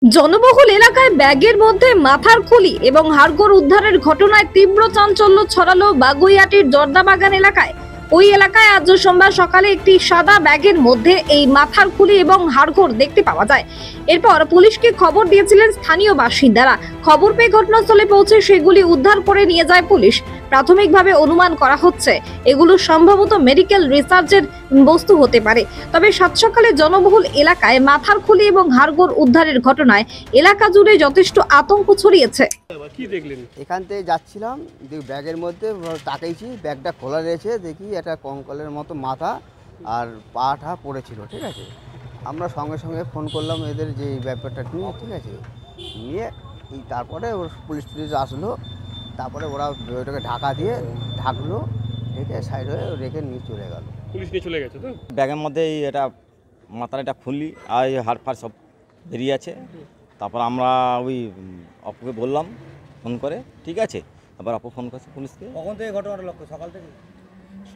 জনবহুল এলাকায় ব্যাগের মধ্যে মাথার খুলি এবং হাড়গোড় উদ্ধারের ঘটনায় তীব্র চাঞ্চল্য ছড়ালো বাগুইআটির জর্দাবাগান এলাকায়। ওই এলাকায় আজ সোমবার সকালে একটি সাদা ব্যাগের মধ্যে এই মাথার খুলি এবং হাড়গোড় দেখতে পাওয়া যায়। এরপর পুলিশকে খবর দিয়েছিলেন স্থানীয় বাসিন্দারা। খবর পেয়ে ঘটনাস্থলে পৌঁছে সেগুলি উদ্ধার করে নিয়ে যায় পুলিশ। প্রাথমিকভাবে অনুমান করা হচ্ছে এগুলো সম্ভবত মেডিকেল রিসার্চের বস্তু হতে পারে। তবে সাত সকালে জনবহুল এলাকায় মাথার খুলি এবং হাড়গোড় উদ্ধারের ঘটনায় এলাকা জুড়ে যথেষ্ট আতঙ্ক ছড়িয়েছে। কি দেখলেন? এখান থেকে যাচ্ছিলাম, ব্যাগের মধ্যে তাকাইছি, ব্যাগটা খোলা রয়েছে, দেখি একটা কঙ্কালের মতো মাথা আর পাটা পড়েছিল। ঠিক আছে, আমরা সঙ্গে সঙ্গে ফোন করলাম এদের যে ব্যাপারটা নিয়ে। ঠিক আছে, নিয়ে তারপরে পুলিশ আসলো, তারপরে ওরা ওটাকে ঢাকা দিয়ে ঢাকলো, ঢেকে সাইড হয়ে রেখে নিয়ে চলে গেল। পুলিশ নিয়ে চলে গেছে তো? ব্যাগের মধ্যে এটা মাথার এটা খুললি আর হাড় ফাড় সব বেরিয়ে আছে। তারপর আমরা ওই অপুকে বললাম ফোন করে, ঠিক আছে। তারপর অপু ফোন করছে পুলিশকে। কখন থেকে ঘটনাটা লক্ষ্য? সকাল থেকে?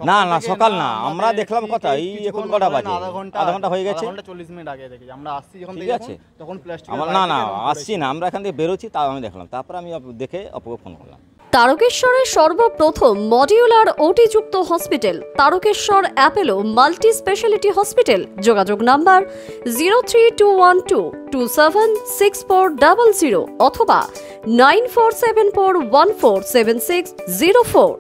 না না, সকাল না, আমরা দেখলাম কথা এই এখন কটা বাজে, আধা ঘন্টা হয়ে গেছে, 40 মিনিট আগে দেখেছি আমরা। আসছি যখন ঠিক আছে, তখন প্লাস্টিক না না আসছি না, আমরা এখান থেকে বেরোচ্ছি, তাও আমি দেখলাম। তারপর আমি দেখে অপুকে ফোন করলাম। তারকেশ্বরের সর্বপ্রথম মডিউলার ওটি-যুক্ত hospital Tarakeswar Apollo multi speciality hospital. যোগাযোগ নাম্বার 03212276400 অথবা 9474147604।